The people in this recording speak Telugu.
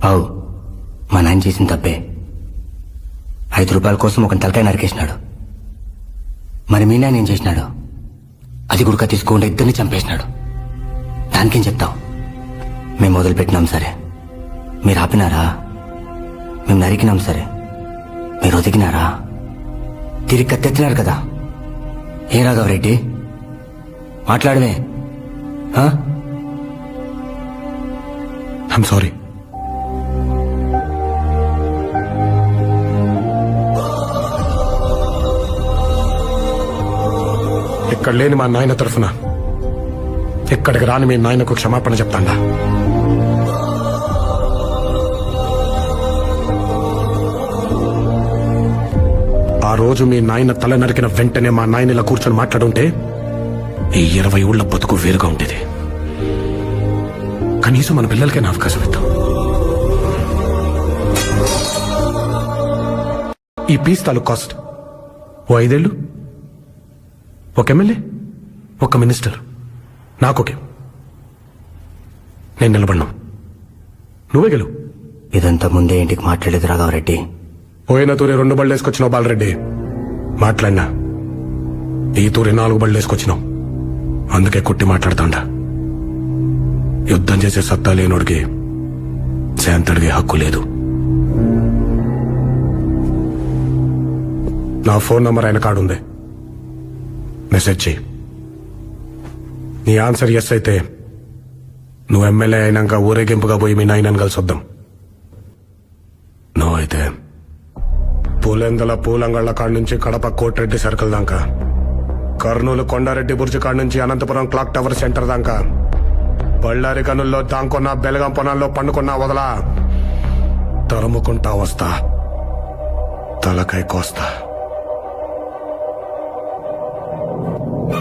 అవు మా నాయన చేసిన తప్పే. 5 రూపాయల కోసం ఒక తలకాయ నరికేసినాడు. మరి మీ నాయన ఏం చేసినాడు? అది గుడక తీసుకోకుండా ఇద్దరిని చంపేసినాడు. దానికేం చెప్తావు? మేము మొదలుపెట్టినాం సరే, మీరు ఆపినారా? మేము నరికినాం సరే, మీరు ఒదిగినారా? తిరిగి కత్తెత్తినారు కదా. ఏ రాఘవరెడ్డి మాట్లాడవే? I'm sorry. ఇక్కడ లేని మా నాయన తరఫున ఇక్కడికి రాని మీ నాయనకు క్షమాపణ చెప్తాండా. ఆ రోజు మీ నాయన తల నరికిన వెంటనే మా నాయన ఇలా కూర్చొని మాట్లాడుంటే ఈ 20 ఊళ్ళ బతుకు వేరుగా ఉండేది. కనీసం మన పిల్లలకే నా అవకాశం ఇద్దాం. ఈ పీస్ తాలూకు కాస్ట్ ఓ 5 ఏళ్ళు, ఒక ఎమ్మెల్యే, ఒక మినిస్టర్, నాకొకే. నేను నిలబడినా, నువ్వే గెలువు. ఇదంతా ముందే ఇంటికి మాట్లాడేది రాఘవరెడ్డి. పోయిన తూరి 2 బళ్ళు వేసుకొచ్చినావు బాలరెడ్డి, మాట్లాడినా. ఈ తూరి 4 బళ్ళు వేసుకొచ్చినావు, అందుకే కొట్టి మాట్లాడుతాండా. యుద్ధం చేసే సత్తా లేనోడికి శాంతడిగే హక్కు లేదు. నా ఫోన్ నంబర్ ఆయన కాడుంది, మెసేజ్ చెయ్యి. నీ ఆన్సర్ ఎస్ అయితే నువ్వు ఎమ్మెల్యే అయినాక ఊరేగింపుగా పోయి మీ నాయనని కలిసి వద్దాం. నో అయితే పూలెందల పూలంగళ్ల కాడ నుంచి కడప కోటిరెడ్డి సర్కిల్ దాకా, కర్నూలు కొండారెడ్డి బుర్జి కాడ నుంచి అనంతపురం క్లాక్ టవర్ సెంటర్ దాకా, బళ్ళారి కనుల్లో దాంకున్న బెలగం పొనాల్లో పండుకున్నా వదలా, తరుముకుంటా వస్తా, తలకాయ కోస్తా.